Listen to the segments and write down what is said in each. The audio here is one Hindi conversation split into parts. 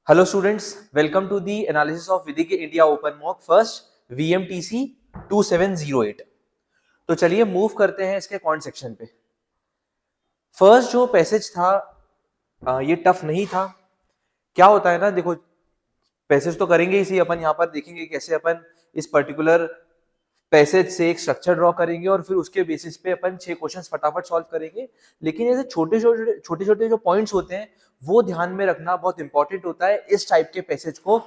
Hello students, welcome to the analysis of Vidya India Open Mock First VMTC 2708। तो चलिए मूव करते हैं इसके कॉन्ट सेक्शन पे। फर्स्ट जो पैसेज था ये टफ नहीं था। क्या होता है ना, देखो पैसेज तो करेंगे इसी, अपन यहाँ पर देखेंगे कैसे अपन इस पर्टिकुलर पैसेज से एक स्ट्रक्चर ड्रॉ करेंगे और फिर उसके बेसिस पे अपन 6 क्वेश्चंस फटाफट सॉल्व करेंगे। लेकिन ऐसे छोटे छोटे जो पॉइंट्स होते हैं वो ध्यान में रखना बहुत इंपॉर्टेंट होता है इस टाइप के पैसेज को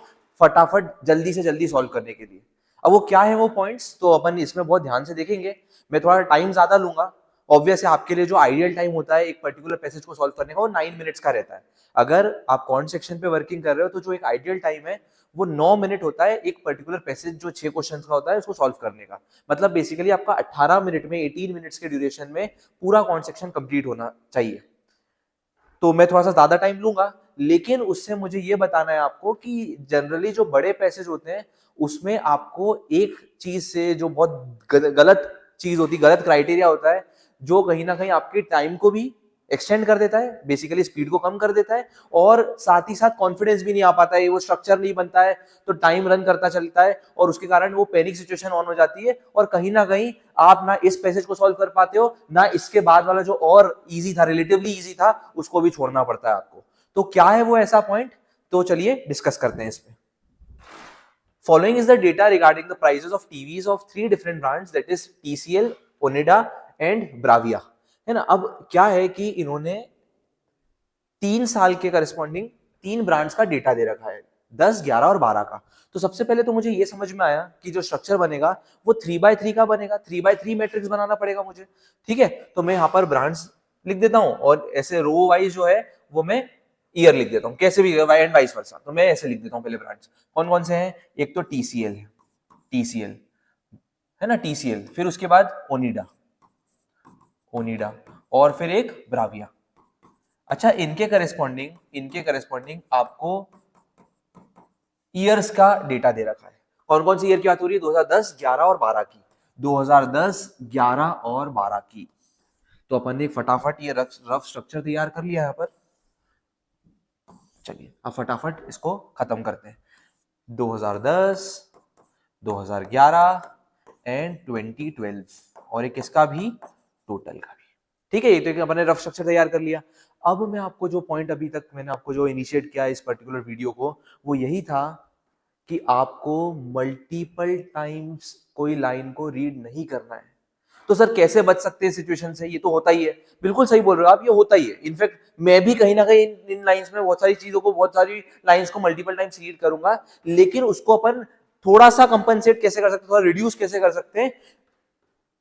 फटाफट जल्दी से जल्दी सॉल्व करने के लिए। अब वो क्या है वो पॉइंट्स, तो अपन इसमें बहुत ध्यान से देखेंगे। मैं थोड़ा टाइम ज्यादा लूंगा। ऑब्वियस है, आपके लिए जो आइडियल टाइम होता है एक पर्टिकुलर पैसेज को सॉल्व करने का वो 9 मिनट्स का रहता है। अगर आप कॉन्ट सेक्शन पे वर्किंग कर रहे हो तो जो एक आइडियल टाइम है वो 9 मिनट होता है एक पर्टिकुलर पैसेज जो 6 क्वेश्चंस का होता है उसको सॉल्व करने का। मतलब बेसिकली आपका 18 मिनट में 18 मिनट्स के ड्यूरेशन में पूरा कॉन्ट सेक्शन कंप्लीट होना चाहिए। तो मैं थोड़ा सा ज्यादा टाइम लूंगा, लेकिन उससे मुझे ये बताना है आपको कि जनरली जो बड़े पैसेज होते हैं उसमें आपको एक चीज से जो बहुत गलत चीज होती है, गलत क्राइटेरिया होता है, जो कहीं ना कहीं आपके टाइम को भी एक्सटेंड कर देता है, बेसिकली स्पीड को कम कर देता है, और साथ ही साथ कॉन्फिडेंस भी नहीं आ पाता है, वो स्ट्रक्चर नहीं बनता है, तो टाइम रन करता चलता है और उसके कारण वो पैनिक सिचुएशन ऑन हो जाती है और कहीं ना कहीं आप ना इस पैसेज को सॉल्व कर पाते हो ना इसके बाद वाला जो और इजी था, रिलेटिवली इजी था, उसको भी छोड़ना पड़ता है आपको। तो क्या है वो ऐसा पॉइंट, तो चलिए डिस्कस करते हैं इस पे। Following is the data regarding the prices of TVs of 3 different brands, that is TCL, Onida and Bravia, है ना। अब क्या है कि इन्होंने 3 साल के करस्पॉन्डिंग 3 ब्रांड्स का डेटा दे रखा है, 10, 11 और 12 का। तो सबसे पहले तो मुझे ये समझ में आया कि जो स्ट्रक्चर बनेगा वो 3x3 का बनेगा, 3x3 मैट्रिक्स बनाना पड़ेगा मुझे। ठीक है, तो मैं यहाँ पर ब्रांड्स लिख देता हूँ और ऐसे रो वाइज जो है वो मैं ईयर लिख देता हूँ, कैसे भी वाई एंड वाइस वर्सा। तो मैं ऐसे लिख देता हूँ पहले ब्रांड्स कौन कौन से हैं। एक तो टीसीएल है, टीसीएल है ना, टीसीएल, फिर उसके बाद ओनिडा, ओनिडा, और फिर एक ब्राविया। अच्छा, इनके करेस्पॉन्डिंग आपको ईयर्स का डेटा दे रखा है। कौन कौन सी ईयर की बात हो रही है, 2010, 11 और 12 की, 2010, 11 और 12 की। तो अपन ने फटाफट ये रफ स्ट्रक्चर तैयार कर लिया यहाँ पर। चलिए अब फटाफट इसको खत्म करते हैं। 2010, 2011 एंड 2012 और एक इसका भी, टोटल का भी। ठीक है, ये तो अपन ने रफ स्ट्रक्चर तैयार कर लिया। अब मैं आपको जो पॉइंट अभी तक मैंने आपको जो इनिशिएट किया इस पर्टिकुलर वीडियो को, वो यही था कि आपको मल्टीपल टाइम्स कोई लाइन को रीड नहीं करना है। तो सर कैसे बच सकते हैं सिचुएशन से, ये तो होता ही है। बिल्कुल सही बोल रहे हो आप, ये होता ही है। इनफैक्ट मैं भी कहीं ना कहीं इन लाइंस में बहुत सारी चीजों को, बहुत सारी लाइंस को मल्टीपल टाइम्स रीड करूंगा, लेकिन उसको अपन थोड़ा सा कंपनसेट कैसे कर सकते हैं, थोड़ा रिड्यूस कैसे कर सकते हैं,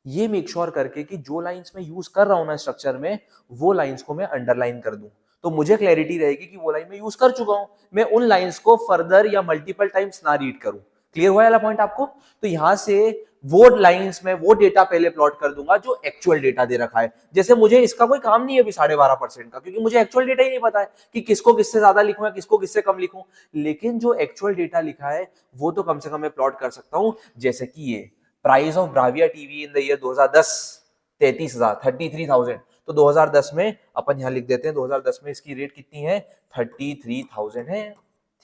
ये मेक श्योर करके कि जो लाइंस में यूज कर रहा हूं ना स्ट्रक्चर में, वो लाइंस को मैं अंडरलाइन कर दूं, तो मुझे क्लैरिटी रहेगी कि वो लाइन में यूज कर चुका हूं, मैं उन लाइंस को फर्दर या मल्टीपल टाइम्स ना रीड करूं। क्लियर हुआ वाला पॉइंट आपको। तो यहां से वो लाइंस में वो डेटा पहले प्लॉट कर दूंगा जो एक्चुअल डेटा दे रखा है। जैसे मुझे इसका कोई काम नहीं है अभी 12.5% का, क्योंकि मुझे एक्चुअल डेटा ही नहीं पता है कि किसको किससे ज्यादा लिखूं या किसको किससे कम लिखूं। लेकिन जो एक्चुअल डेटा लिखा है वो तो कम से कम मैं प्लॉट कर सकता हूं। जैसे कि ये price of Bravia TV in the year 2010, 33,000, 33,000। तो 2010 में अपन यहां लिख देते हैं, 2010 में इसकी रेट कितनी है, 33,000 है।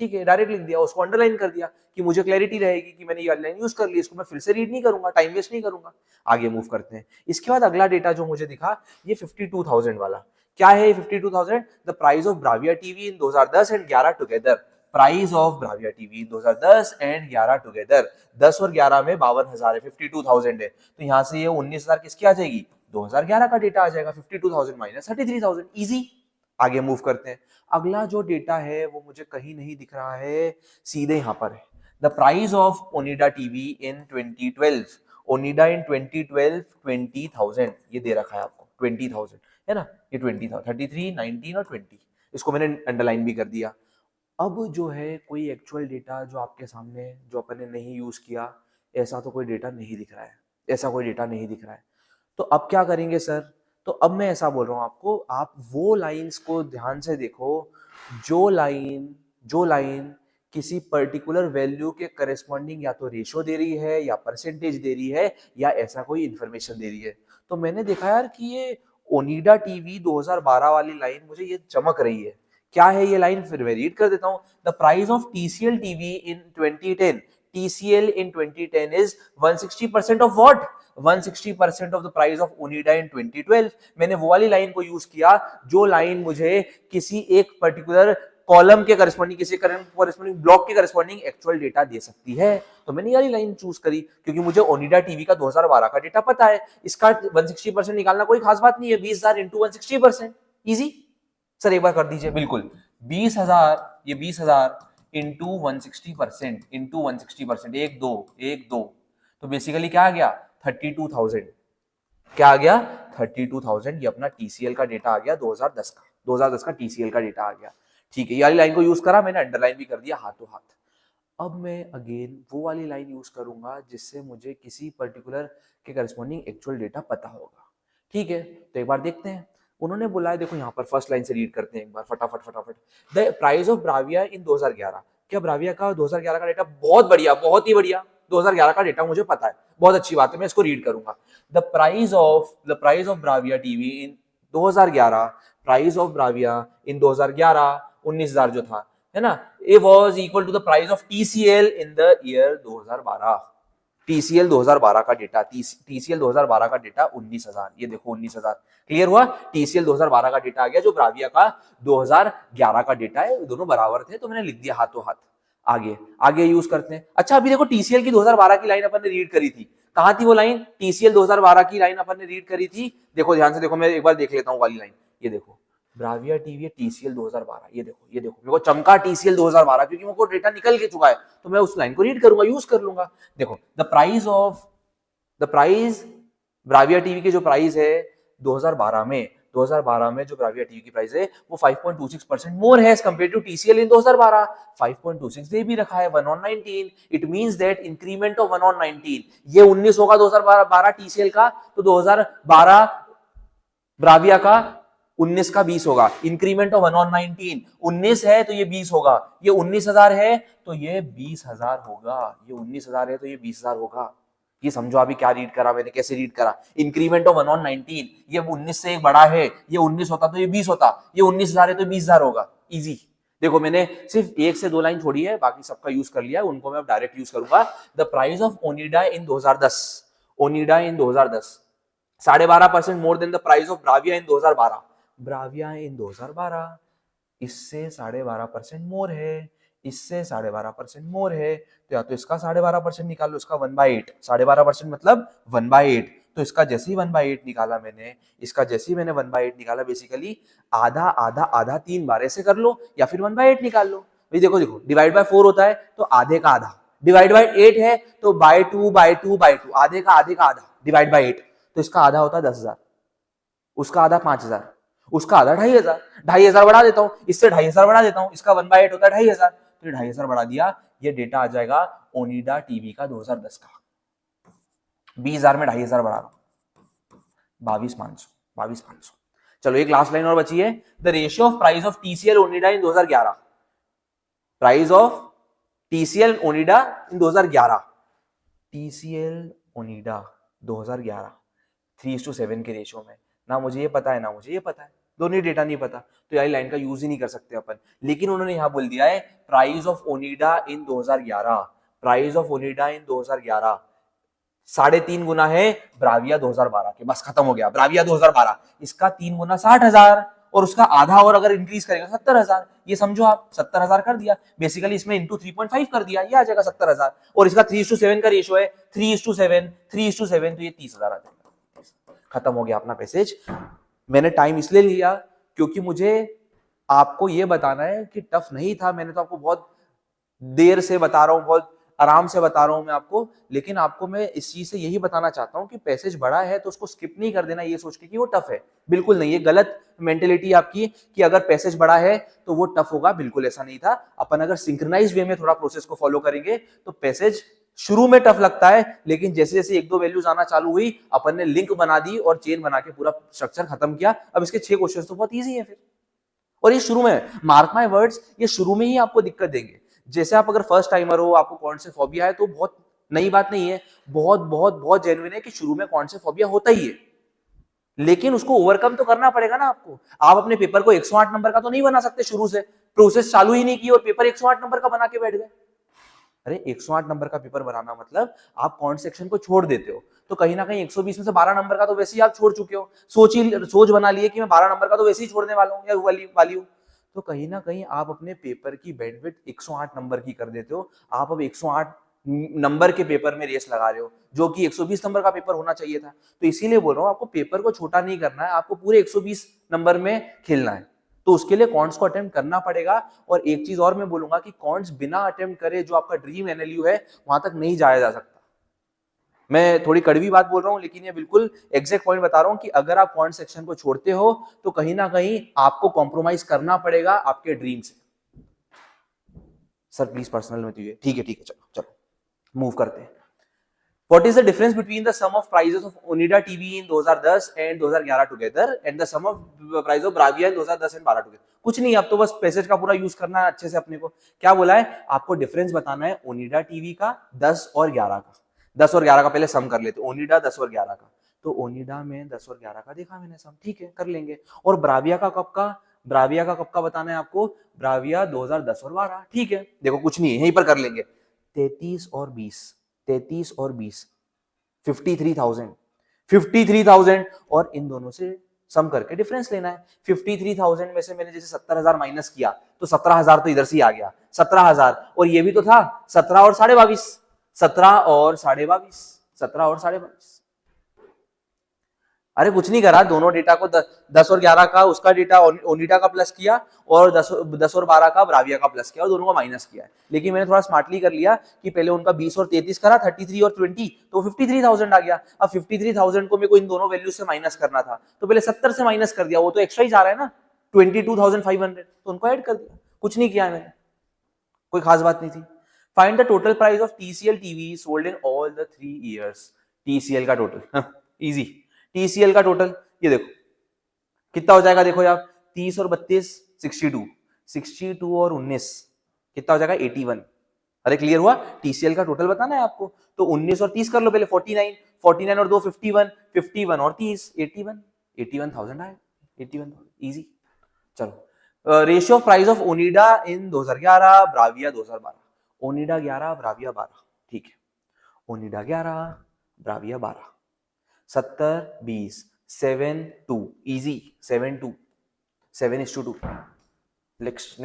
ठीक है, डायरेक्ट लिख दिया, उसको अंडरलाइन कर दिया कि मुझे क्लैरिटी रहेगी कि मैंने ये लाइन यूज कर ली, इसको मैं फिर से रीड नहीं करूंगा, टाइम वेस्ट नहीं करूंगा। आगे मूव करते हैं। इसके बाद अगला डेटा जो मुझे दिखा, ये 52,000 वाला। क्या है ये 52,000? The price of Bravia TV in 2010 and 11 together. Price of Bravia TV 2010 and 11 together, 10 और 11 में 52,000 है, 52,000 है। तो यहां से ये 19,000 किसकी आ जाएगी, 2011 का डेटा आ जाएगा। 52,000 माइनस 33,000, इजी। आगे मूव करते हैं। अगला जो डेटा है वो मुझे कहीं नहीं दिख रहा है, सीधे यहां पर है। The price of Onida TV in 2012, Onida in 2012 20,000, ये दे रखा है आपको 20,000, है ना। ये 20,000, 33, 19 और 20, इसको मैंने अंडरलाइन भी कर दिया। अब जो है कोई एक्चुअल डेटा जो आपके सामने, जो अपन ने नहीं यूज किया, ऐसा तो कोई डेटा नहीं दिख रहा है, ऐसा कोई डेटा नहीं दिख रहा है। तो अब क्या करेंगे सर, तो अब मैं ऐसा बोल रहा हूं आपको, आप वो लाइंस को ध्यान से देखो जो लाइन किसी पर्टिकुलर वैल्यू के करस्पॉन्डिंग या तो रेशो दे रही है या परसेंटेज दे रही है या ऐसा कोई इंफॉर्मेशन दे रही है। तो मैंने देखा यार कि ये ओनिडा टीवी 2012 वाली लाइन मुझे ये चमक रही है। क्या है ये लाइन, फिर मैं रीड कर देता हूं। The price of TCL TV in 2010, TCL in 2010 is 160% of what? 160% of the price of Onida in 2012। मैंने वो वाली लाइन को यूज किया जो लाइन मुझे किसी एक पर्टिकुलर कॉलम के करस्पॉन्डिंग, किसी करस्पॉन्डिंग ब्लॉक के करस्पॉन्डिंग एक्चुअल डेटा दे सकती है। तो मैंने ये वाली लाइन चूज करी क्योंकि मुझे ओनिडा टीवी का 2012 का डेटा पता है। इसका 160% निकालना कोई खास बात नहीं है, 20,000 इंटू 160%, इजी। सर एक बार कर दीजिए, बिल्कुल 20,000, ये 20,000 इंटू 160%, इंटू 160%, एक दो, तो बेसिकली क्या आ गया 32,000। क्या आ गया 32,000। ये अपना TCL का डेटा आ गया 2010 का, 2010 का TCL का डेटा आ गया। ठीक है, ये वाली लाइन को यूज करा, मैंने अंडरलाइन भी कर दिया हाथों हाथ। अब मैं अगेन वो वाली लाइन यूज करूंगा जिससे मुझे किसी पर्टिकुलर के करस्पॉन्डिंग एक्चुअल डेटा पता होगा। ठीक है, तो एक बार देखते हैं। उन्होंने बोला है, देखो यहाँ पर फर्स्ट लाइन से रीड करते हैं एक बार फटाफट। The price of Bravia in 2011। क्या ब्राविया का 2011 का डेटा? बहुत बढ़िया, बहुत ही बढ़िया, 2011 का डेटा मुझे पता है, बहुत अच्छी बात है, मैं इसको रीड करूंगा। The price of Bravia TV in 2011, price of Bravia in 2011, 19,000 जो था, है ना, it was equal to the price of TCL in the year 2012। TCL 2012 का डेटा, TCL 2012 का डेटा 19,000, ये देखो 19,000। क्लियर हुआ? TCL 2012 का डेटा आ गया जो ब्राविया का 2011 का डेटा है, दोनों बराबर थे तो मैंने लिख दिया हाथों हाथ। आगे यूज करते हैं। अच्छा, अभी देखो TCL की 2012 की लाइन अपन ने रीड करी थी, कहां थी वो लाइन? TCL 2012 की लाइन अपन ने रीड करी थी, देखो ध्यान से देखो, मैं एक बार देख लेता हूं वाली लाइन। ये देखो ब्राविया टीवी TCL 2012, ये देखो मेरे को चमका TCL 2012 क्योंकि मेरे को डेटा निकल के चुका है, तो मैं उस लाइन को रीड करूंगा, यूज कर लूंगा। देखो द प्राइस ब्राविया टीवी की जो प्राइस है 2012 में जो ब्राविया टीवी की प्राइस है वो 5.26% मोर है एज कंपेयर टू TCL इन 2012। 5.26 दे भी रखा है, 1 on 19। It means that increment of 1 on 19, ये 19 होगा 2012 TCL का, तो 2012 ब्राविया का 19 का 20 होगा। इंक्रीमेंट ऑफ 1 on 19, 19 है तो ये 20 होगा, ये 19,000 है तो ये 20,000 होगा, ये 19,000 है तो ये 20,000 होगा। ये समझो अभी क्या रीड करा मैंने, कैसे रीड करा? इंक्रीमेंट ऑफ 1 on 19, ये 19 से एक बड़ा है, ये 19 होता तो ये 20 होता, ये 19,000 है तो 20,000 होगा, इजी। देखो मैंने सिर्फ 1 से 2 लाइन छोड़ी है, बाकी सबका यूज कर लिया है, उनको मैं डायरेक्ट यूज करूंगा। The price of Onida in 2010, 12.5% more than the price of Bravia in 2012। Bravia in 2012 इससे 12.5% मोर है, इससे 12.5% मोर है, तो या तो इसका 12.5% निकाल लो, इसका 1/8, 12.5% मतलब 1/8। तो इसका जैसे ही 1/8 निकाला मैंने, इसका जैसे ही मैंने 1/8 निकाला, बेसिकली आधा आधा आधा 3 बार ऐसे कर लो या फिर 1/8 निकाल लो। भाई देखो डिवाइड बाय 4 होता है तो आधे का आधा, डिवाइड बाय 8 है तो बाय 2 आधे का आधा डिवाइड बाय 8, तो इसका आधा होता है 10,000, उसका आधा 5,000, उसका आधा 2,500, 2,500 बढ़ा देता हूं, इससे 2,500 बढ़ा देता हूं, इसका 1/8 होता है 2,500, तो 2,500 बढ़ा दिया, ये डेटा आ जाएगा ओनिडा टीवी का 2010 का। 20,000 में 2,500 बढ़ा रहा हूं, 22,500। चलो एक लास्ट लाइन और बची है। The ratio of price of TCL Onida in 2011, price of TCL Onida in 2011, TCL Onida 2011 3:7 के रेशियो में, ना मुझे ये पता है ना मुझे ये पता है, दोनों ही डेटा नहीं पता, तो यार लाइन का यूज ही नहीं कर सकते अपन। लेकिन उन्होंने यहां बोल दिया है price of Onida in 2011, price of Onida in 2011 3.5 गुना है ब्राविया 2012 के, बस खत्म हो गया। ब्राविया 2012 इसका 3 गुना 60,000 और उसका आधा और अगर इंक्रीज करेगा 70,000, ये समझो आप 70,000 कर दिया, बेसिकली इसमें इंटू 3.5 कर दिया, ये आ जाएगा 70,000, और इसका 3:7 का रेशियो है, 3:7, तो ये 30,000 आ जाएगा। खत्म हो गया अपना पैसेज। मैंने टाइम इसलिए लिया क्योंकि मुझे आपको ये बताना है कि टफ नहीं था, मैंने तो आपको बहुत देर से बता रहा हूं, बहुत आराम से बता रहा हूं मैं आपको, लेकिन आपको मैं इस चीज से यही बताना चाहता हूं कि पैसेज बड़ा है तो उसको स्किप नहीं कर देना ये सोच के कि वो टफ है, बिल्कुल नहीं, ये गलत मेंटेलिटी आपकी कि अगर पैसेज बड़ा है तो वो टफ होगा, बिल्कुल ऐसा नहीं था। अपन अगर सिंक्रोनाइज वे में थोड़ा प्रोसेस को फॉलो करेंगे तो पैसेज शुरू में टफ लगता है, लेकिन जैसे जैसे 1-2 वैल्यूज आना चालू हुई, अपन ने लिंक बना दी और चेन बना के पूरा स्ट्रक्चर खत्म किया। अब इसके 6 क्वेश्चन तो बहुत ईजी है फिर, और ये शुरू में, मार्क माय वर्ड्स, ये शुरू में ही आपको दिक्कत देंगे। जैसे आप अगर फर्स्ट टाइमर हो, आपको कौन से फोबिया है, तो बहुत नई बात नहीं है, बहुत बहुत बहुत जेन्युइन है कि शुरू में कौन से फोबिया होता ही है, लेकिन उसको ओवरकम तो करना पड़ेगा ना आपको। आप अपने पेपर को 108 नंबर का तो नहीं बना सकते, शुरू से प्रोसेस चालू ही नहीं की और पेपर 108 नंबर का बना के बैठ गए। अरे 108 नंबर का पेपर बनाना मतलब आप कौन सेक्शन को छोड़ देते हो, तो कहीं ना कहीं 120 में से 12 नंबर का तो वैसे ही आप छोड़ चुके हो, सोच बना लिए कि मैं 12 नंबर का तो वैसे ही छोड़ने वाला हूँ या वाली हूँ। तो कहीं ना कहीं आप अपने पेपर की बैंडविड्थ 108 नंबर की कर देते हो। आप अब 108 नंबर के पेपर में रेस लगा रहे हो, जो कि 120 नंबर का पेपर होना चाहिए था। तो इसीलिए बोल रहा हूँ आपको पेपर को छोटा नहीं करना है, आपको पूरे 120 नंबर में खेलना है। तो उसके लिए कॉन्ट्स को अटेम्प्ट करना पड़ेगा। और एक चीज और मैं बोलूंगा कि कॉन्ट्स बिना अटेम्प्ट करे जो आपका ड्रीम एनएलयू है वहां तक नहीं जाया जा सकता। मैं थोड़ी कड़वी बात बोल रहा हूं, लेकिन ये बिल्कुल एग्जैक्ट पॉइंट बता रहा हूं कि अगर आप कॉन्ट सेक्शन को छोड़ते हो तो कहीं ना कहीं आपको कॉम्प्रोमाइज करना पड़ेगा आपके ड्रीम से। सर प्लीज पर्सनल में तो ये ठीक है, चलो चलो मूव करते हैं। What is the difference between the sum of prices of Onida TV in 2010 and 2011 together and the sum of price of Bravia in 2010 and 12 together? कुछ नहीं, अब तो बस पैसेज का पूरा यूज करना है अच्छे से अपने को। क्या बोला है आपको, डिफरेंस बताना है ओनिडा टीवी का 10 और 11 का। 10 और 11 का पहले सम कर लेते, ओनिडा 10 और 11 का। तो ओनिडा में 10 और 11 का देखा मैंने सम, ठीक है कर लेंगे। और ब्राविया का कब का, ब्राविया का कब का बताना है आपको, ब्राविया 2010 और 12, ठीक है देखो कुछ नहीं है यहीं पर कर लेंगे। 33 और 20, 33 और 20 53,000 और इन दोनों से सम करके डिफरेंस लेना है। 53,000 में से मैंने जैसे 70,000 माइनस किया तो 17,000 तो इधर से ही आ गया, 17,000 और ये भी तो था 17 और 22.5, 17 और 22.5, 17 और 22.5। अरे कुछ नहीं करा, दोनों डेटा को 10 और 11 का उसका डेटा ओनिडा का प्लस किया और 10 और 12 का ब्राविया का प्लस किया और दोनों का माइनस किया है। लेकिन मैंने थोड़ा स्मार्टली कर लिया कि पहले उनका 20 और 33 करा, 33 और 20 तो 53,000 आ गया। अब 53,000 को मेरे को इन दोनों वैल्यू से माइनस करना था, तो पहले 70 से माइनस कर दिया, वो तो एक्स्ट्रा ही जा रहा है ना 22,500, तो उनको ऐड कर दिया, कुछ नहीं किया मैंने, कोई खास बात नहीं थी। Find the total price of TCL TV sold in all the 3 years। TCL का टोटल इजी, TCL का टोटल ये देखो कितना हो जाएगा, देखो यार 30 और 32 62, 62 और 19 कितना हो जाएगा 81। अरे क्लियर हुआ, TCL का टोटल बताना है आपको, तो 19 और 30 कर लो पहले, 49, 49 और 2 51, 51 और 30 81, 81,000 आए, 81,000 इजी। चलो ratio of price of Onida in 2011 Bravia 2012, Onida 11 Bravia 12, ठीक है Onida 11 Bravia 12, 70 20 7 2 easy, 7 2 7:2। Next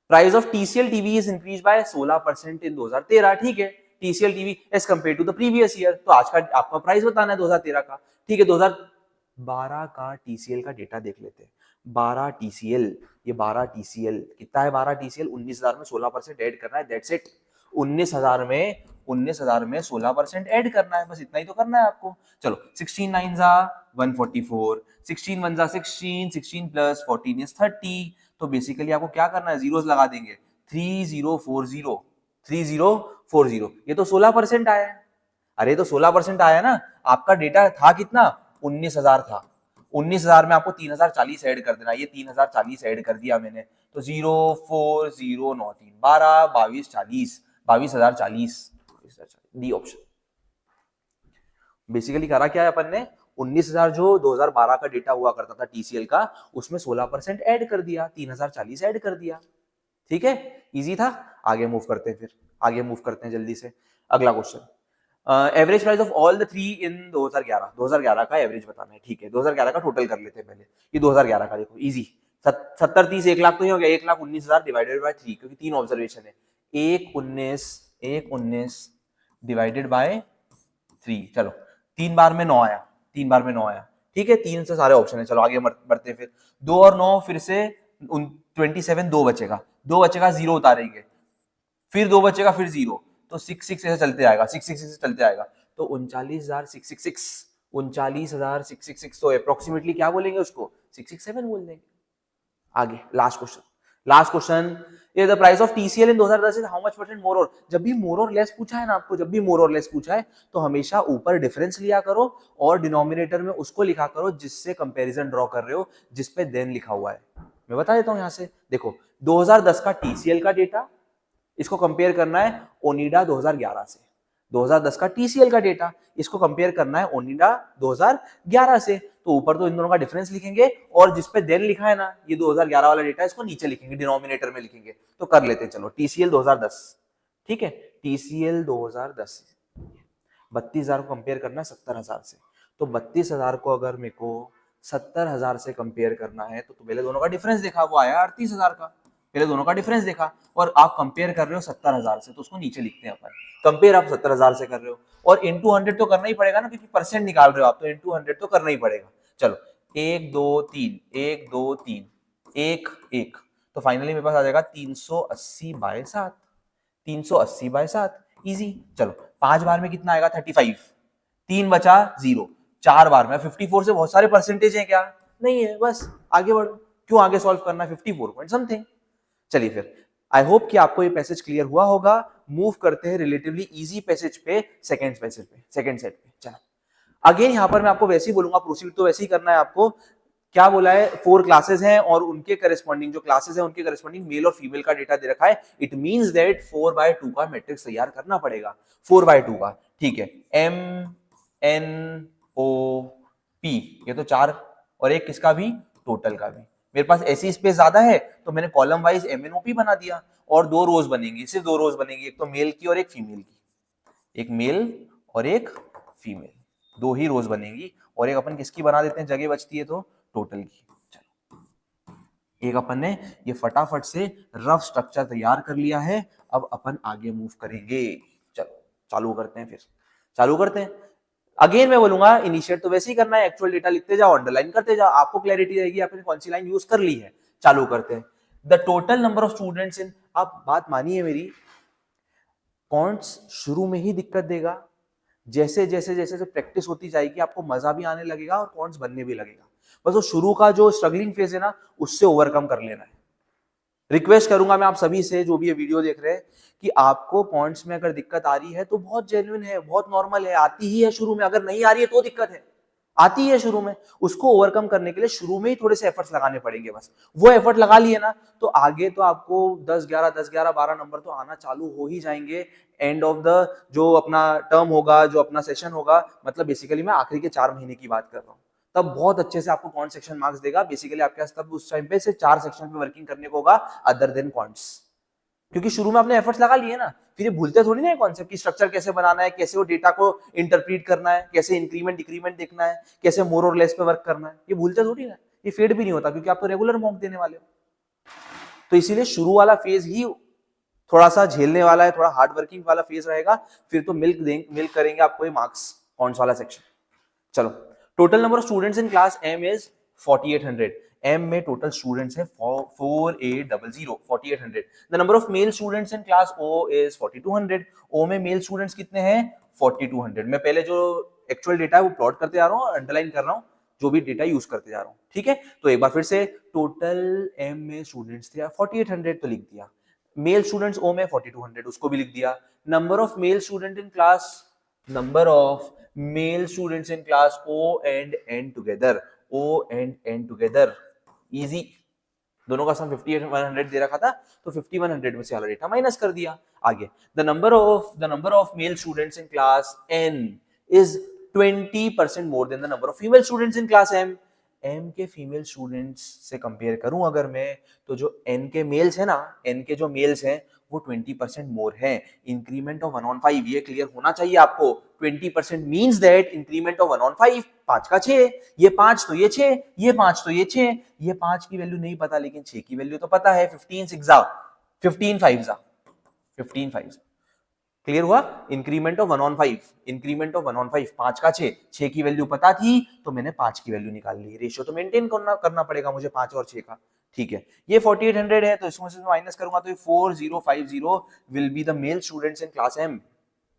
price of TCL TV is increase by 16% in 2013, ठीक है TCL TV as compare to the previous year, तो आज का आपका प्राइस बताना है 2013 का, ठीक है 2012 का TCL का डेटा देख लेते हैं। 12 TCL, ये 12 TCL कितना है, 12 TCL 19,000 में 16% ऐड करना है, दैट्स इट। 19,000 में 16% ऐड करना है, बस इतना ही तो करना है आपको। चलो 16 9 जा 144, 16 1 जा 16, 16 प्लस 14 इज 30। तो बेसिकली आपको क्या करना है, जीरोस लगा देंगे, 3040, 3040, ये तो 16% आया है। अरे तो 16% आया ना, आपका डेटा था कितना 19,000 था, 19,000 में आपको 3,040 ऐड कर देना, ये 3,040 ऐड कर दिया मैंने, तो 04093 12 22 40 22,040 डी ऑप्शन। बेसिकली करा क्या है अपन ने, 19,000 जो 2012 का डेटा हुआ करता था TCL का, उसमें 16% ऐड कर दिया, 3,040 ऐड कर दिया, ठीक है इजी था। आगे मूव करते हैं, फिर आगे मूव करते हैं जल्दी से। अगला question, average price of all the 3 इन 2011, 2011 का एवरेज बताना है, ठीक है 2011 का टोटल कर लेते हैं पहले। ये 2011 का देखो इजी, 70 30 1 लाख तो ही हो गया, 1,19,000 डिवाइडेड बाय 3, क्योंकि 3 ऑब्जर्वेशन है, 1,19 डिवाइडेड बाय 3, चलो 3 बार में 9 आया, 3 बार में 9 आया, ठीक है 3 से सारे ऑप्शन है। चलो आगे बढ़ते हैं, फिर 2 और 9 फिर से 27, 2 बचेगा, 2 बचेगा 0 उतारेंगे, फिर 2 बचेगा फिर 0, तो 6 6 ऐसे चलते आएगा, 6 6 ऐसे चलते आएगा, तो 39,666, 39,666, तो अप्रोक्सीमेटली क्या बोलेंगे उसको 667 बोल देंगे। आगे लास्ट क्वेश्चन ये the price of TCL in 2010 is how much percent more और। जब भी मोर और लेस पूछा है ना आपको, जब भी मोर और लेस पूछा है तो हमेशा ऊपर डिफरेंस लिया करो और डिनोमिनेटर में उसको लिखा करो जिससे कंपैरिजन ड्रॉ कर रहे हो, जिस पे देन लिखा हुआ है। मैं बता देता हूं यहां से, देखो 2010 का TCL का डेटा, इसको कंपेयर करना है ओनिडा 2011 से। 2010 का TCL का डेटा, इसको कंपेयर करना है ओनिडा 2011 से। तो ऊपर तो इन दोनों का डिफरेंस लिखेंगे और जिसपे देन लिखा है ना ये 2011 वाला डेटा, इसको नीचे लिखेंगे, डिनोमिनेटर में लिखेंगे। तो कर लेते हैं चलो, TCL 2010, ठीक है, TCL 2010, 32,000 को कंपेयर करना है 70,000 से। तो 32,000 को अगर मेरे को 70,000 से कंपेयर करना है तो पहले दोनों का डिफरेंस देखा, वो आया 38,000 का, पहले दोनों का डिफरेंस देखा, और आप कंपेयर कर रहे हो 70,000 से, तो उसको नीचे लिखते हैं अपन, कंपेयर आप 70,000 से कर रहे हो, और इंटू 100 तो करना ही पड़ेगा ना, क्योंकि परसेंट निकाल रहे हो आप, तो इंटू 100 तो करना ही पड़ेगा। चलो 1 2 3 1 2 3 1 1, तो फाइनली मेरे पास आ जाएगा 380/7, 380/7, इजी। चलो 5 बार में कितना आएगा 35, 3 बचा 0, 4 बार में 54 से बहुत सारे परसेंटेज हैं क्या? नहीं है, बस आगे बढ़ो, क्यों आगे सॉल्व करना है, 54 पॉइंट समथिंग। चलिए फिर, आई होप कि आपको ये पैसेज क्लियर हुआ होगा। मूव करते हैं रिलेटिवली इजी पैसेज पे, सेकंड पैसेज पे, सेकंड सेट पे। चलो अगेन यहां पर मैं आपको वैसे ही बोलूंगा, प्रोसीड तो वैसे ही करना है आपको। क्या बोला है, 4 क्लासेस हैं और उनके करस्पॉन्डिंग जो क्लासेस हैं उनके करस्पॉन्डिंग मेल और फीमेल का डेटा दे रखा है। इट मींस दैट 4/2 का मैट्रिक्स तैयार करना पड़ेगा, 4/2 का, ठीक है। MNOP, ये तो 4, और एक किसका भी, टोटल का भी। मेरे पास ऐसी स्पेस ज्यादा है तो मैंने कॉलम वाइज MNOP बना दिया, और 2 रोज बनेंगी, सिर्फ 2 रोज बनेंगी, एक तो मेल की और एक फीमेल की, एक मेल और एक फीमेल, 2 ही रोज बनेंगी, और एक अपन किसकी बना देते हैं, जगह बचती है तो टोटल की। चलो एक अपन ने ये फटाफट से रफ स्ट्रक्चर तैयार कर लिया है, अब अपन आगे मूव करेंगे। चलो चालू करते हैं, फिर चालू करते हैं। अगेन मैं बोलूंगा इनिशिएट तो वैसे ही करना है, एक्चुअल डेटा लिखते जाओ, अंडरलाइन करते जाओ, आपको क्लैरिटी रहेगी आपने कौन सी लाइन यूज कर ली है। चालू करते हैं। The total number of students in, आप बात मानिए मेरी, कॉन्ट्स शुरू में ही दिक्कत देगा, जैसे जैसे जैसे प्रैक्टिस होती जाएगी आपको मजा भी आने लगेगा और कॉन्ट्स बनने भी लगेगा। बस वो शुरू का जो स्ट्रगलिंग फेज है ना, उससे ओवरकम कर लेना है। रिक्वेस्ट करूंगा मैं आप सभी से, जो भी ये वीडियो देख रहे हैं, कि आपको पॉइंट्स में अगर दिक्कत आ रही है तो बहुत जेन्युइन है, बहुत नॉर्मल है, आती ही है शुरू में, अगर नहीं आ रही है तो दिक्कत है, आती है शुरू में, उसको ओवरकम करने के लिए शुरू में ही थोड़े से एफर्ट्स लगाने पड़ेंगे। बस वो एफर्ट लगा लिए ना तो आगे तो आपको 10-11 10-11 12 नंबर तो आना चालू हो ही जाएंगे। एंड ऑफ द जो अपना टर्म होगा, जो अपना सेशन होगा, मतलब बेसिकली मैं आखिरी के 4 महीने की बात कर रहा हूँ, तब बहुत अच्छे से आपको कौन सेक्शन मार्क्स देगा। बेसिकली आपके पास तब उस टाइम पे सिर्फ 4 सेक्शन पे वर्किंग करने को होगा, अदर देन क्वांट्स, क्योंकि शुरू में आपने एफर्ट्स लगा लिए ना, फिर ये भूलते थोड़ी ना है कॉन्सेप्ट की, स्ट्रक्चर कैसे बनाना है, कैसे वो डेटा को इंटरप्रीट करना है, कैसे इंक्रीमेंट डिक्रीमेंट देखना है, कैसे मोर और लेस पे वर्क करना है, ये भूलते थोड़ी ना, ये फेड भी नहीं होता, क्योंकि आप तो रेगुलर मॉक देने वाले हो। तो इसीलिए शुरू वाला फेज ही थोड़ा सा झेलने वाला है, थोड़ा हार्ड वर्किंग वाला फेज रहेगा, फिर तो मिल्क करेंगे आपको ये मार्क्स, कौन वाला सेक्शन। चलो total number of students in class M is 4800, M में टोटल स्टूडेंट्स है 4800, 4800। The number of mail students in class O is 4200, O में मेल स्टूडेंट्स कितने हैं 4200। मैं पहले जो एक्चुअल डेटा है वो प्लॉट करते जा रहा हूँ और अंडरलाइन कर रहा हूँ, जो भी डेटा यूज करते जा रहा हूँ, ठीक है। तो एक बार फिर से, टोटल M में स्टूडेंट्स थे 4800 तो लिख दिया, मेल स्टूडेंट्स O में 4200 उसको भी लिख दिया। Number of male student in class, number of male students in class O and N together, O and N together, easy। दोनों का सम 5100 दे रखा था, तो 5100 में से वाला डेटा माइनस कर दिया। आगे the number of male students in class N is 20% more than the number of female students in class M। M के फीमेल स्टूडेंट्स से कंपेयर करूं अगर मैं, तो जो N के मेल्स है ना, N के जो मेल्स हैं वो 20% मोर है। इंक्रीमेंट ऑफ 1/5 ये क्लियर होना चाहिए आपको। 20% मींस दैट इंक्रीमेंट ऑफ 1/5, 5 का 6, ये 5 तो ये 6, ये 5 तो ये 6, ये 5 की वैल्यू नहीं पता लेकिन 6 की वैल्यू तो पता है। 15 6 जा 15 5 जा 15 5, क्लियर हुआ। इंक्रीमेंट ऑफ 1/5, इंक्रीमेंट ऑफ 1/5, 5 का 6, 6 की वैल्यू पता थी तो मैंने 5 की वैल्यू निकाल ली। रेशियो तो मेंटेन करना पड़ेगा मुझे 5 और 6 का, ठीक है। ये 4800 है तो इसमें से माइनस करूंगा तो ये 4050 will be the male students in class M,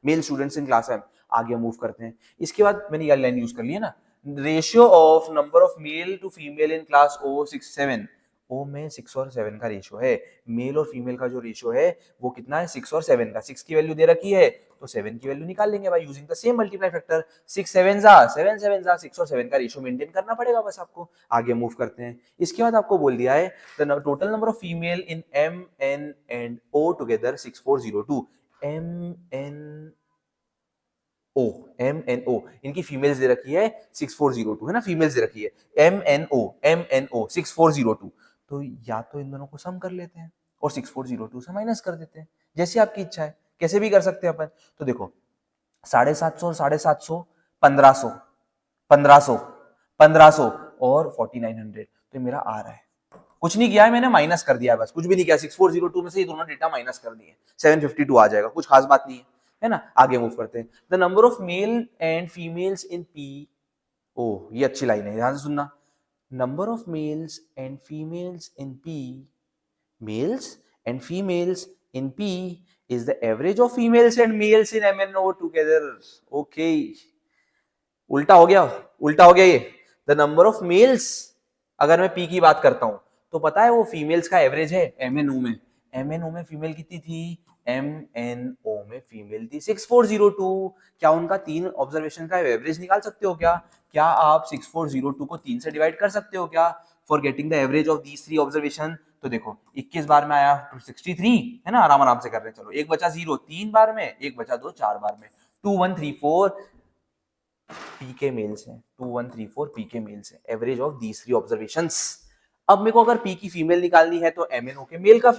male students in class M। आगे मूव करते हैं। इसके बाद मैंने ये लाइन यूज कर ली है ना, ratio of number of male to female in class O 6 7, O में 6 और 7 का रेशियो है, मेल और फीमेल का जो रेशियो है वो कितना है 6 और 7 का। 6 की वैल्यू दे रखी है तो 7 की वैल्यू निकाल लेंगे by using the same multiply factor. 6 7 जा 7 7 जा 6 और 7 का रेशियो मेंटेन करना पड़ेगा बस आपको। आगे मूव करते हैं। इसके बाद आपको बोल दिया है the total number of female in M N and O together 6402। M N O MNO इनकी फीमेल्स दे रखी है 6402 है ना, फीमेल्स दे रखी है MNO 6402, तो या तो इन दोनों को सम कर लेते हैं और 6402 से माइनस कर देते हैं, जैसे आपकी इच्छा है, कैसे भी कर सकते हैं अपन। तो देखो 750 और 750, 1500, 1500, 1500 और 4900, तो मेरा आ रहा है, कुछ नहीं किया है मैंने, माइनस कर दिया है बस, कुछ भी नहीं किया, 6402 में से ये दोनों डेटा माइनस कर दिए, 752 आ जाएगा, कुछ खास बात नहीं है ना। आगे मूव करते हैं। The number of male and females in P, ओ ये अच्छी लाइन है, ध्यान से सुनना। Number of males and females in P, males and females in P is the average of females and males in MNO together. Okay, उल्टा हो गया, उल्टा हो गया ये। द नंबर ऑफ मेल्स, अगर मैं P की बात करता हूं तो पता है वो फीमेल्स का एवरेज है MNO में, MNO में फीमेल कितनी थी, MNO में फीमेल थी 6402। क्या उनका 3 ऑब्जर्वेशन का एवरेज निकाल सकते हो क्या? क्या आप 6402 को 3 से डिवाइड कर सकते हो क्या for getting the average of these 3 observation? तो देखो 21 बार में आया 63 है ना, आराम आराम से कर रहे हैं। चलो एक बचा 0 3 बार में, एक बचा 2 4 बार में, 2134 पी के मेल्स हैं, 2134 पी के मेल्स हैं, एवरेज ऑफ दीज 3 ऑब्जर्वेशंस। अब मेरे को अगर पी की फीमेल निकालनी है तो MNO के मेल का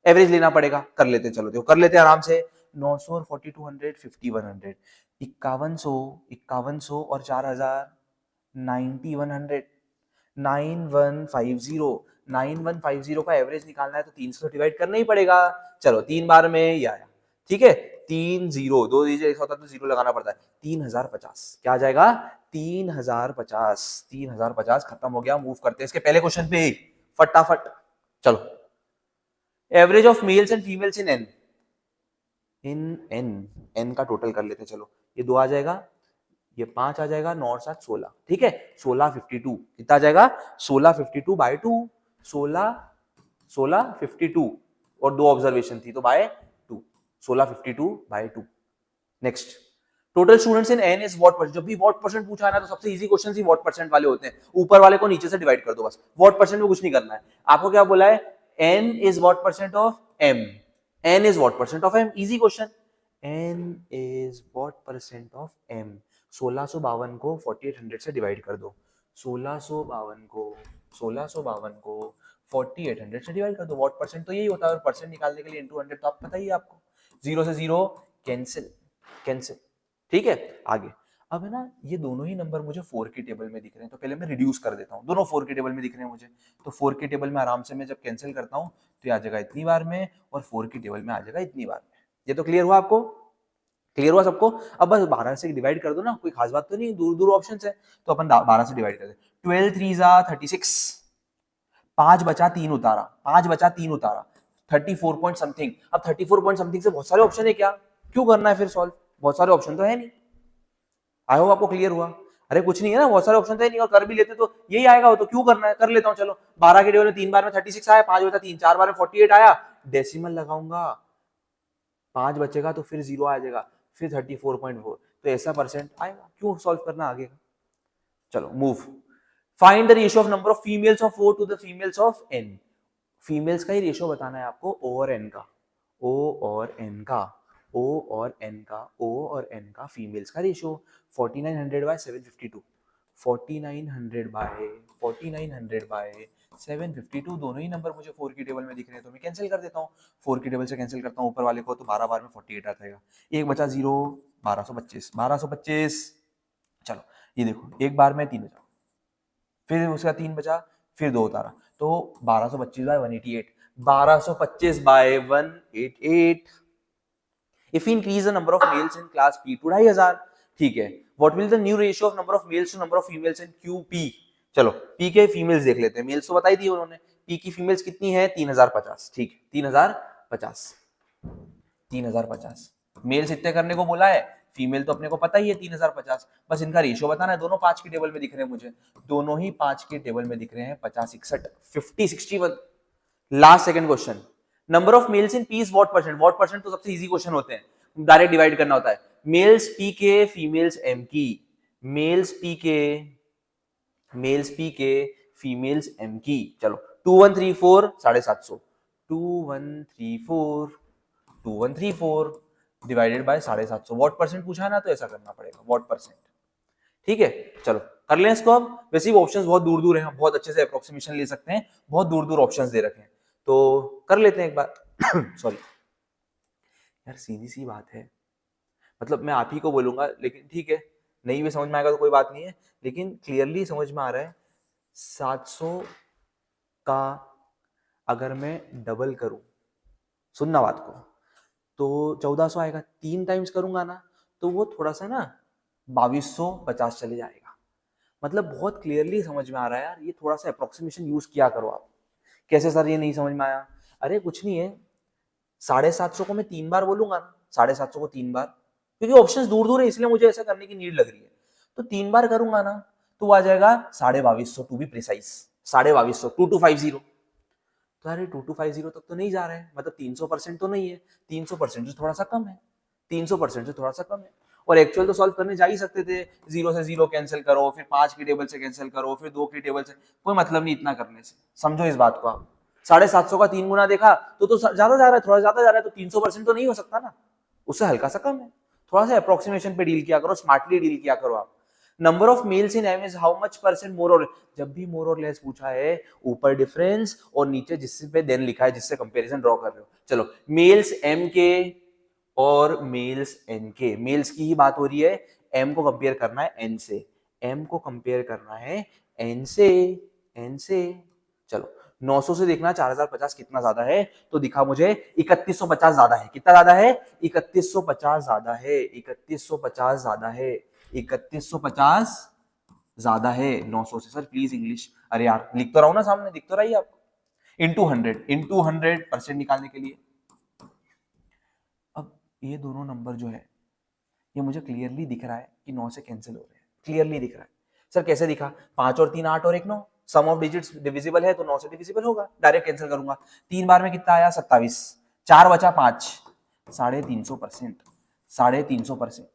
एवरेज लेना पड़ेगा, कर लेते हैं, चलो देखो कर लेते हैं आराम से। 900 और 4200 5100, 5100 और 4000 9100, 9150, 9150 का एवरेज निकालना है तो 300 से डिवाइड करना ही पड़ेगा। चलो 3 बार में ये आया, ठीक है, 3 0 2 दीजिए, एक होता तो 0 लगाना पड़ता है, 3050, क्या आ जाएगा 3050, 3050 खत्म हो गया। मूव करते हैं इसके पहले क्वेश्चन पे फटाफट। चलो average of males and females in an का टोटल कर लेते हैं। चलो ये 2 आ जाएगा, ये 5 आ जाएगा, 9 और 7 16, ठीक है, 1652 कितना आ जाएगा, 1652 बाय 2, 1652 और 2 ऑब्जर्वेशन थी तो by 2, 1652 by 2। Next, total students in N is what percent. जब भी व्हाट परसेंट पूछा है ना तो सबसे इजी क्वेश्चन ही व्हाट परसेंट वाले होते हैं, ऊपर वाले को नीचे से डिवाइड कर दो बस, व्हाट परसेंट में कुछ नहीं करना है। आपको क्या बोला है, n is what percent of m, n is what percent of m, easy question, n is what percent of m। 1652 को 4800 से डिवाइड कर दो, 1652 को 4800 से डिवाइड कर दो, व्हाट परसेंट तो यही होता है, और परसेंट निकालने के लिए इनटू 100 तो आप पता ही है आपको, 0 से 0 कैंसिल, कैंसिल, ठीक है। आगे अब है ना, ये दोनों ही नंबर मुझे 4 की टेबल में दिख रहे हैं, तो पहले मैं रिड्यूस कर देता हूँ, दोनों 4 की टेबल में दिख रहे हैं मुझे, तो 4 की टेबल में आराम से मैं जब कैंसिल करता हूँ तो ये आ जाएगा इतनी बार में, और 4 की टेबल में आ जाएगा इतनी बार में। ये तो क्लियर हुआ आपको, क्लियर हुआ सबको? अब बस 12 से डिवाइड कर दो ना, कोई खास बात तो नहीं, दूर दूर ऑप्शन है तो अपन 12 से डिवाइड कर दे। 12 3 36, 5 बचा 3 उतारा, 5 बचा 3 उतारा, 34 पॉइंट समथिंग। अब 34 पॉइंट समथिंग से बहुत सारे ऑप्शन है, क्या क्यों करना है फिर सॉल्व, बहुत सारे ऑप्शन तो है नहीं। आई होप आपको क्लियर हुआ। अरे कुछ नहीं है ना, बहुत सारे ऑप्शन थे नहीं, और कर भी लेते तो यही आएगा, तो क्यों करना है, कर लेता हूँ। चलो 12 के टेबल में 3 बार में 36 आया, 5 बचा 3, 4 बार में 48 आया, डेसिमल लगाऊंगा, 5 बचेगा तो फिर 0 आ जाएगा, फिर 34.4, तो ऐसा परसेंट आएगा, क्यों सॉल्व करना आगे का। चलो move, find the ratio of number of females of O to the females of N। Females का ही रेशियो बताना है आपको, O और N का, O और N का, O और N का, O और N का फीमेल्स का रेशियो 4900 बाय 752, 4900 बाय 752, दोनों ही नंबर मुझे 4 की टेबल में दिख रहे हैं, तो मैं कैंसिल कर देता हूँ, 4 की टेबल से कैंसिल करता हूँ ऊपर वाले को, तो 12 बार में 48 आता है, एक बचा 0, 1225, 1225। चलो ये देखो एक बार में 3 बचा, फिर उसका 3 बचा, फिर 2 उतारा, तो 1225 bye 188, 1225 bye 188। If we increase the number of males in class P to 2500, ठीक है, what will the new ratio of number of males to number of females in QP? चलो P के फीमेल्स देख लेते हैं, मेल्स तो बताई दी उन्होंने, P की फीमेल्स कितनी है 3050, ठीक है 3050, 3050, मेल्स इतने करने को बोला है, फीमेल तो अपने को पता ही है 3050, बस इनका रेशियो बताना है। दोनों 5 की टेबल में दिख रहे हैं मुझे, दोनों ही 5 की टेबल में दिख रहे हैं, 50 61 50 61। Last second question, number of males in P is what percent. What percent तो सबसे इजी क्वेश्चन होते हैं, डायरेक्ट डिवाइड करना होता है, मेल्स पी के फीमेल्स एम की, मेल्स पी के फीमेल्स एम की। चलो 2134 750, 2134 डिवाइडेड बाय 750। वॉट परसेंट पूछा है ना, तो ऐसा करना पड़ेगा, वॉट परसेंट। ठीक है, चलो कर लें इसको अब। वैसे भी ऑप्शंस बहुत दूर दूर हैं, हम बहुत अच्छे से अप्रोक्सीमेशन ले सकते हैं, बहुत दूर दूर ऑप्शंस दे रखे हैं, तो कर लेते हैं एक बार। सॉरी यार, सीधी सी बात है, मतलब मैं आप ही को बोलूंगा, लेकिन ठीक है, नहीं भी समझ में आएगा तो कोई बात नहीं है, लेकिन क्लियरली समझ में आ रहा है 700 का अगर मैं डबल करूं, सुनना बात को, तो 1400 आएगा। 3 टाइम्स करूंगा ना तो वो थोड़ा सा ना 2250 चले जाएगा। मतलब बहुत क्लियरली समझ में आ रहा है यार, ये थोड़ा सा अप्रोक्सीमेशन यूज किया करो आप। कैसे सर ये नहीं समझ में आया? अरे कुछ नहीं है, 750 को मैं 3 बार बोलूंगा ना, 750 को 3 बार, क्योंकि ऑप्शंस दूर दूर है इसलिए मुझे ऐसा करने की नीड लग रही है, तो 3 बार करूंगा ना तो आ जाएगा 2250, टू बी प्रिसाइज 2250, 2250। तो अरे 2250 तक तो नहीं जा रहा है, मतलब 300% तो नहीं है, 300% से थोड़ा सा कम है, 300% से थोड़ा सा कम है। और एक्चुअल तो सॉल्व करने जा ही सकते थे, 0 से 0 कैंसिल करो, फिर 5 की टेबल से कैंसिल करो, फिर 2 की टेबल से, कोई मतलब नहीं इतना करने से, समझो इस बात को आप। 750 का 3 गुना देखा तो ज्यादा जा रहा है, थोड़ा ज्यादा जा रहा है, तो 300% तो नहीं हो सकता ना, उससे हल्का सा कम है। थोड़ा सा अप्रोक्सीमेशन पे डील किया करो, स्मार्टली डील किया करो आप। Number of males in M is how much percent more और, जब भी मोर और लेस पूछा है, ऊपर डिफरेंस और नीचे जिससे पे देन लिखा है, जिससे कंपैरिजन ड्रॉ कर रहे हो। चलो मेल्स एम के और मेल्स एन के, मेल्स की ही बात हो रही है, एम को कंपेयर करना है एन से, एम को कंपेयर करना है एन से, एन से। चलो 900 से देखना 4050 कितना ज्यादा है, तो दिखा मुझे 3150 ज्यादा है। कितना ज्यादा है? 3150 ज्यादा है, 3150 ज्यादा है, 3150 ज्यादा है 900 से। सर प्लीज इंग्लिश, अरे यार लिख तो रहा हूं ना, सामने दिख तो रही है आपको। इंटू 100% निकालने के लिए, अब ये दोनों नंबर जो है, ये मुझे क्लियरली दिख रहा है कि 9 से कैंसिल हो रहे हैं, क्लियरली दिख रहा है। सर कैसे दिखा? 5 और 3 8 और 1 9, सम ऑफ डिजिट्स डिविजिबल है तो 9 से डिविजिबल होगा, डायरेक्ट कैंसिल करूंगा। 3 बार में कितना आया? 27, 4 बचा 5, 350%, 350%,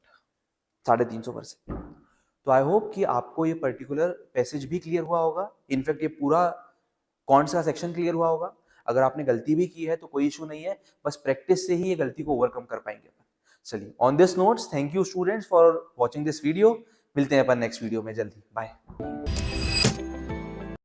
350%। तो आई होप कि आपको ये पर्टिकुलर पैसेज भी क्लियर हुआ होगा, इनफैक्ट ये पूरा कौन सा सेक्शन क्लियर हुआ होगा। अगर आपने गलती भी की है तो कोई इशू नहीं है, बस प्रैक्टिस से ही ये गलती को ओवरकम कर पाएंगे। चलिए on this notes, thank you students for watching this video, मिलते हैं अपन नेक्स्ट वीडियो में जल्दी, बाय।